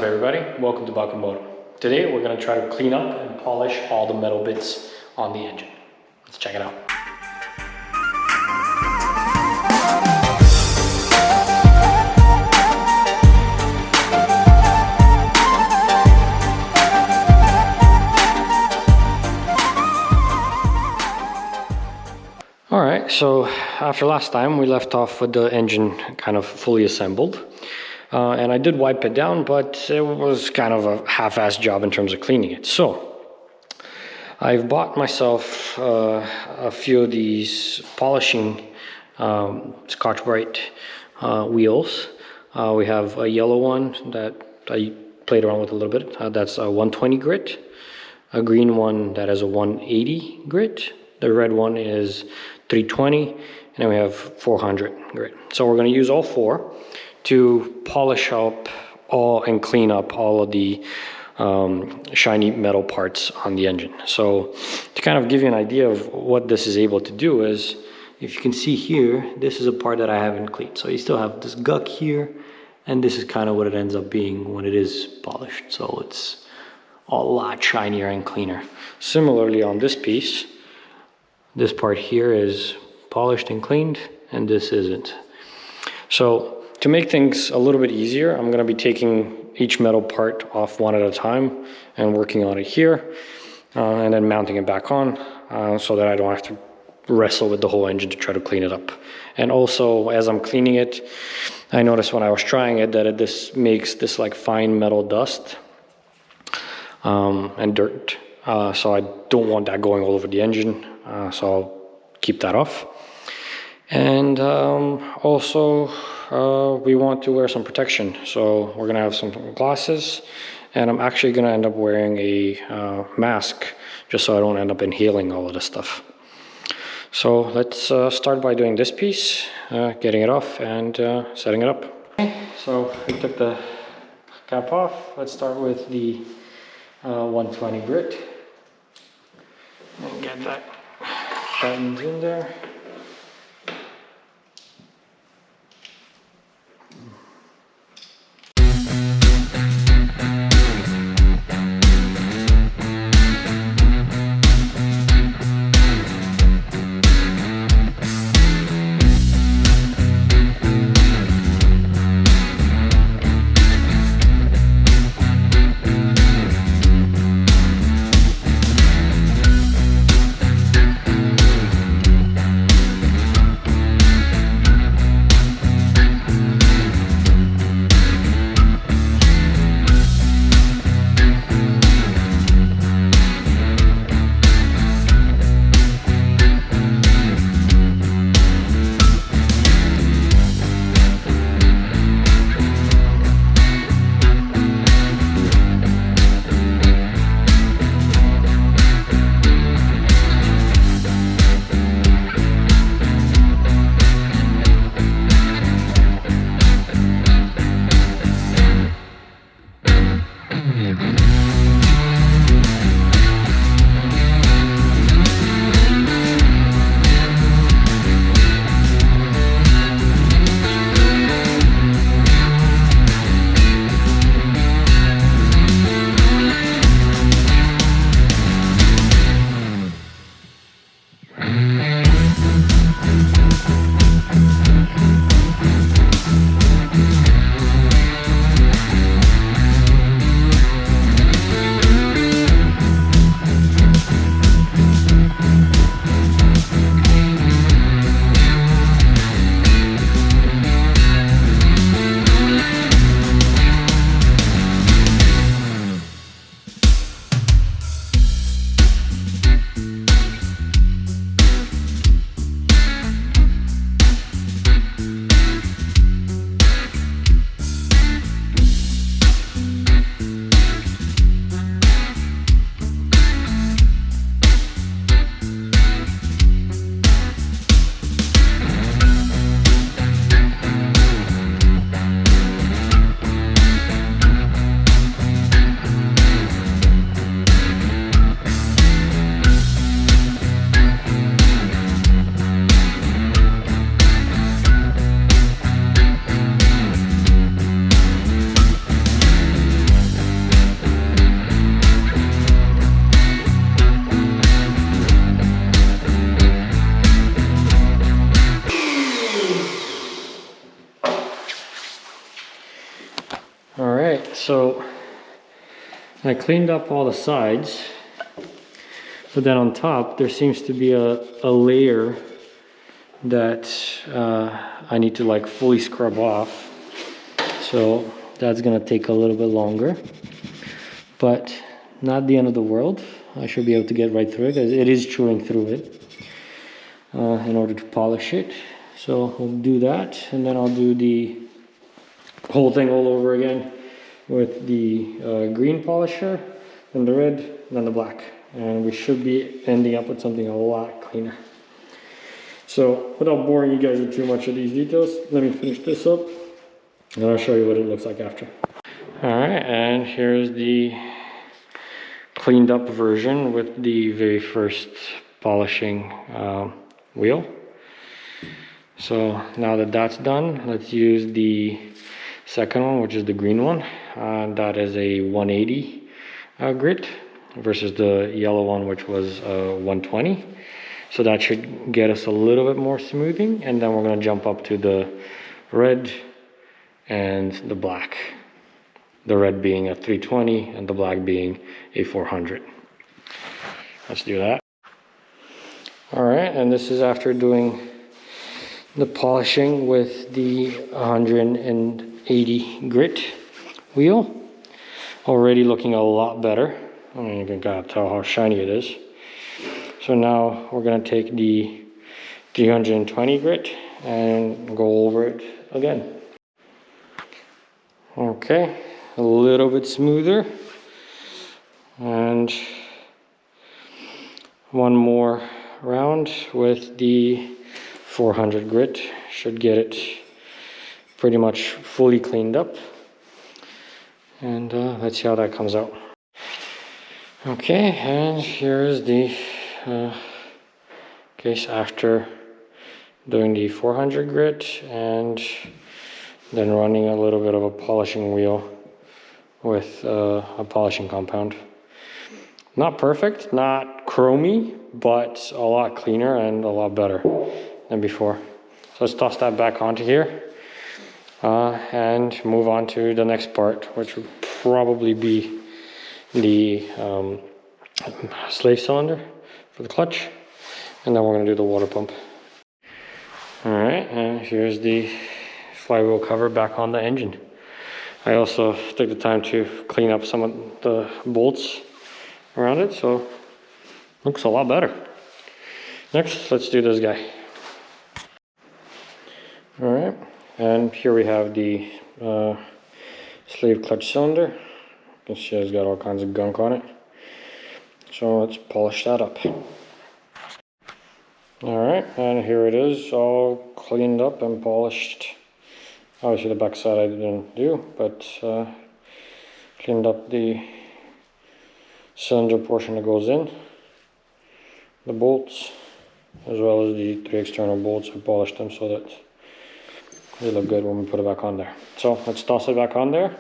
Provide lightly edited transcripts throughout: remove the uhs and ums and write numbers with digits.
up everybody? Welcome to Balkan Moto. Today we're going to try to clean up and polish all the metal bits on the engine. Let's check it out. Alright, so after last time we left off with the engine kind of fully assembled. And I did wipe it down, but it was kind of a half-assed job in terms of cleaning it. So I've bought myself a few of these polishing Scotch-Brite wheels. We have a yellow one that I played around with a little bit. That's a 120 grit. A green one that has a 180 grit. The red one is 320, and then we have 400 grit. So we're going to use all four to polish up all and clean up all of the shiny metal parts on the engine. So to kind of give you an idea of what this is able to do is, if you can see here, this is a part that I haven't cleaned. So you still have this guck here, and this is kind of what it ends up being when it is polished. So it's a lot shinier and cleaner. Similarly on this piece, this part here is polished and cleaned, and this isn't. So to make things a little bit easier, I'm going to be taking each metal part off one at a time and working on it here, and then mounting it back on so that I don't have to wrestle with the whole engine to try to clean it up. And also, as I'm cleaning it, I noticed when I was trying it that this makes this like fine metal dust and dirt. So I don't want that going all over the engine, so I'll keep that off. And also we want to wear some protection, so we're gonna have some glasses, and I'm actually gonna end up wearing a mask just so I don't end up inhaling all of this stuff. So let's start by doing this piece, getting it off and setting it up. Okay, so we took the cap off. Let's start with the 120 grit and get that buttons in there. right, so I cleaned up all the sides, but then on top there seems to be a layer that I need to like fully scrub off. So that's gonna take a little bit longer, but not the end of the world. I should be able to get right through it, as it is chewing through it in order to polish it. So we'll do that, and then I'll do the whole thing all over again with the green polisher, then the red, then the black. And we should be ending up with something a lot cleaner. So without boring you guys with too much of these details, let me finish this up and I'll show you what it looks like after. Alright, and here's the cleaned up version with the very first polishing wheel. So now that that's done, let's use the second one, which is the green one. That is a 180 grit versus the yellow one, which was 120. So that should get us a little bit more smoothing, and then we're going to jump up to the red and the black. The red being a 320 and the black being a 400. Let's do that. Alright, and this is after doing the polishing with the 180 grit wheel. Already looking a lot better. I mean, you can kind of tell how shiny it is. So now we're going to take the 320 grit and go over it again. Okay, a little bit smoother. And one more round with the 400 grit. Should get it pretty much fully cleaned up. And let's see how that comes out. Okay, and here's the case after doing the 400 grit and then running a little bit of a polishing wheel with a polishing compound. Not perfect, not chromy, but a lot cleaner and a lot better than before. So let's toss that back onto here and move on to the next part, which would probably be the slave cylinder for the clutch, and then we're going to do the water pump. Alright, and here's the flywheel cover back on the engine. I also took the time to clean up some of the bolts around it, so looks a lot better. Next, let's do this guy. Alright, and here we have the slave clutch cylinder. You can see it's got all kinds of gunk on it. So let's polish that up. Alright, and here it is, all cleaned up and polished. Obviously the back side I didn't do, but cleaned up the cylinder portion that goes in, the bolts, as well as the 3 external bolts. I polished them so that they look good when we put it back on there. So let's toss it back on there.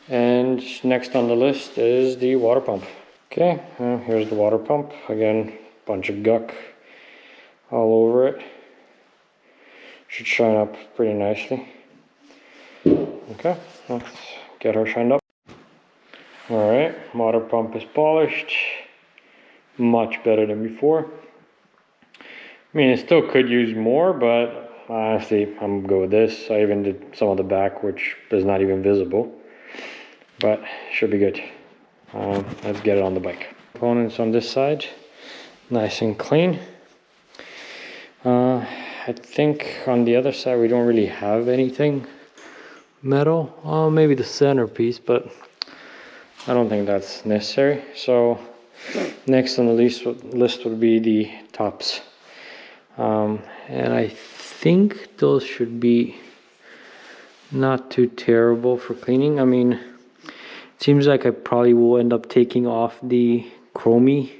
And next on the list is the water pump. Okay, here's the water pump. Again, bunch of gunk all over it. Should shine up pretty nicely. Okay, let's get her shined up. Alright, water pump is polished. Much better than before. I mean, it still could use more, but honestly, I'm good with this. I even did some of the back, which is not even visible. But should be good. Let's get it on the bike. Components on this side, nice and clean. I think on the other side we don't really have anything metal. Maybe the centerpiece, but I don't think that's necessary. So next on the list would be the tops. And I think those should be not too terrible for cleaning. I mean, it seems like I probably will end up taking off the chromy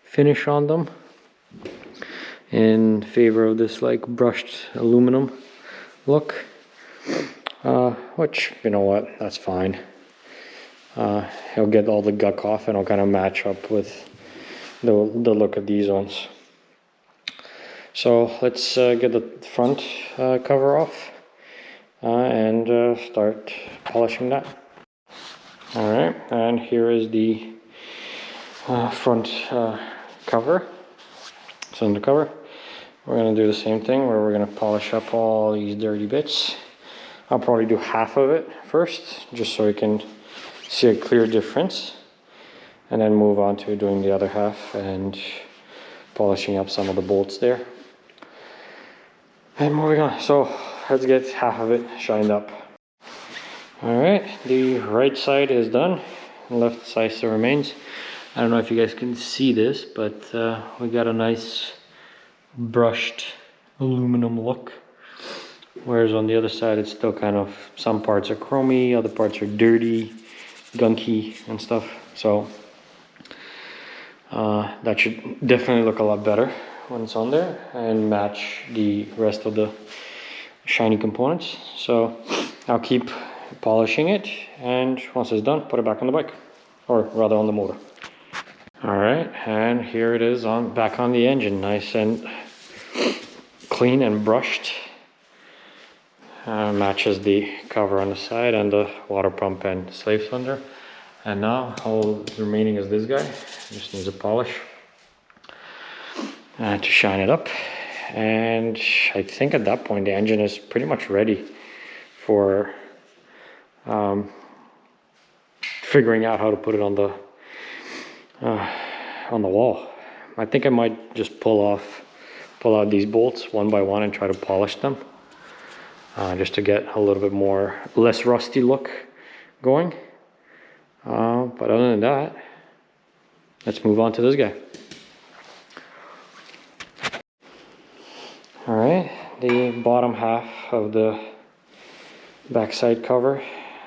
finish on them in favor of this like brushed aluminum look, which, you know what, that's fine. He'll get all the gunk off and it'll kind of match up with the look of these ones. So let's get the front cover off and start polishing that. All right, and here is the front cover, cylinder cover. We're gonna do the same thing where we're gonna polish up all these dirty bits. I'll probably do half of it first, just so you can see a clear difference, and then move on to doing the other half and polishing up some of the bolts there. And moving on, so let's get half of it shined up. All right, the right side is done, left side still remains. I don't know if you guys can see this, but we got a nice brushed aluminum look, whereas on the other side it's still kind of, some parts are chromy, other parts are dirty, gunky and stuff. So that should definitely look a lot better when it's on there and match the rest of the shiny components. So I'll keep polishing it, and once it's done, put it back on the bike, or rather on the motor. All right, and here it is back on the engine, nice and clean and brushed. Matches the cover on the side and the water pump and slave cylinder. And now all remaining is this guy. Just needs a polish to shine it up. And I think at that point the engine is pretty much ready for figuring out how to put it on the wall. I think I might just pull out these bolts one by one and try to polish them, just to get a little bit less rusty look going. But other than that, let's move on to this guy. All right, the bottom half of the backside cover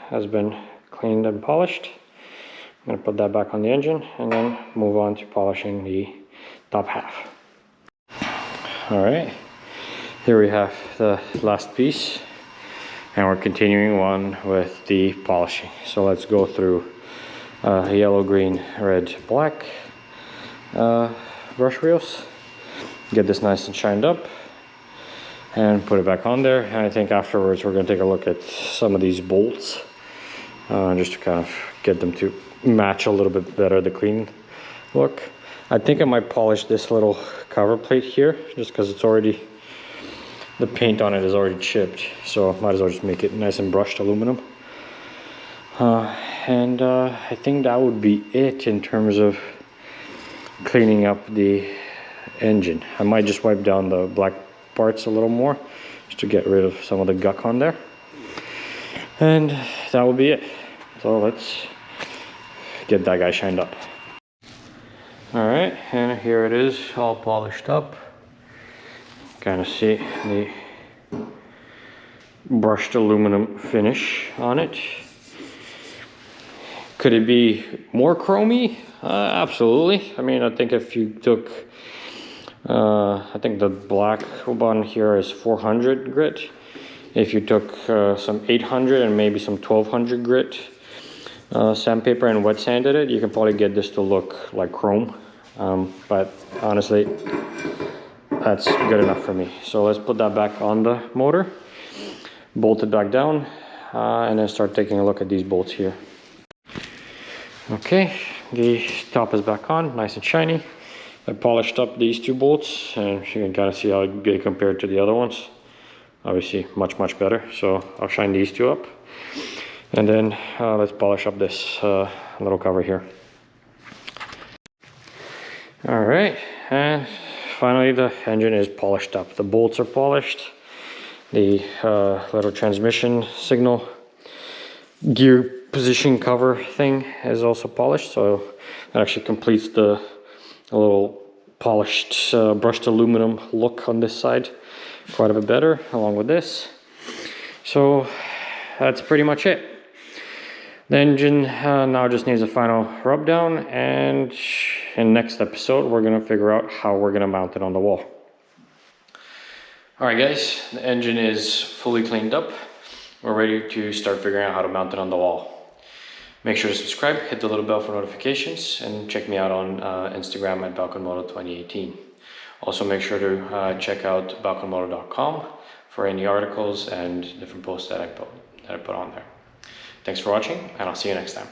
has been cleaned and polished. I'm gonna put that back on the engine and then move on to polishing the top half. All right, here we have the last piece, and we're continuing on with the polishing. So let's go through yellow, green, red, black brush wheels, get this nice and shined up, and put it back on there. And I think afterwards we're going to take a look at some of these bolts, just to kind of get them to match a little bit better the clean look. I think I might polish this little cover plate here, just because it's already, the paint on it is already chipped, so might as well just make it nice and brushed aluminum. And I think that would be it in terms of cleaning up the engine. I might just wipe down the black parts a little more, just to get rid of some of the gunk on there. And that will be it. So let's get that guy shined up. All right, and here it is, all polished up. Kind of see the brushed aluminum finish on it. Could it be more chromy? Absolutely. I mean, I think if you took, I think the black one here is 400 grit. If you took some 800 and maybe some 1200 grit sandpaper and wet sanded it, you can probably get this to look like chrome. But honestly, that's good enough for me. So let's put that back on the motor, bolt it back down, and then start taking a look at these bolts here. Okay, the top is back on, nice and shiny. I polished up these two bolts, and you can kind of see how they compare to the other ones. Obviously much better, so I'll shine these two up. And then let's polish up this little cover here. All right, and finally the engine is polished up. The bolts are polished. The little transmission signal gear position cover thing is also polished, so it actually completes the little polished brushed aluminum look on this side quite a bit better, along with this. So that's pretty much it. The engine now just needs a final rub down, and in next episode we're going to figure out how we're going to mount it on the wall. Alright guys, the engine is fully cleaned up. We're ready to start figuring out how to mount it on the wall. Make sure to subscribe, hit the little bell for notifications, and check me out on Instagram at Balkan Moto 2018. Also make sure to check out balkanmoto.com for any articles and different posts that I put on there. Thanks for watching, and I'll see you next time.